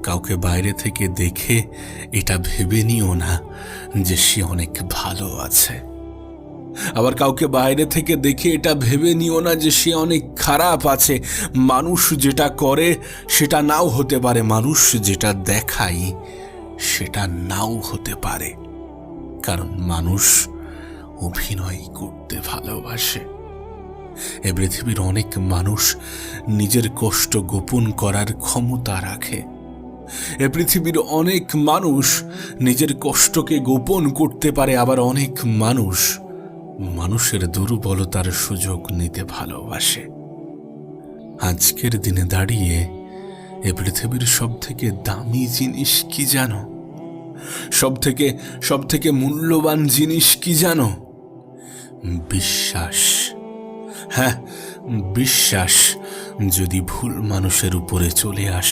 কাউকে বাইরে থেকে দেখে এটা ভেবে নিও না যে সে অনেক ভালো আছে, আবার কাউকে বাইরে থেকে দেখে এটা ভেবে নিও না যে সে অনেক খারাপ আছে। মানুষ যেটা করে সেটা নাও হতে পারে, মানুষ যেটা দেখায় সেটা নাও হতে পারে, কারণ মানুষ অভিনয় করতে ভালোবাসে। এ পৃথিবীর অনেক মানুষ নিজের কষ্ট গোপন করার ক্ষমতা রাখে। এ পৃথিবীর অনেক মানুষ নিজের কষ্টকে গোপন করতে পারে, আবার অনেক মানুষ মানুষের দুর্বলতার সুযোগ নিতে ভালোবাসে। আজকের দিনে দাঁড়িয়ে এ পৃথিবীর সব থেকে দামি জিনিস কি জানো? সব থেকে মূল্যবান জিনিস কি জানো? বিশ্বাস। হ্যাঁ, বিশ্বাস যদি ভুল মানুষের উপরে চলে আসে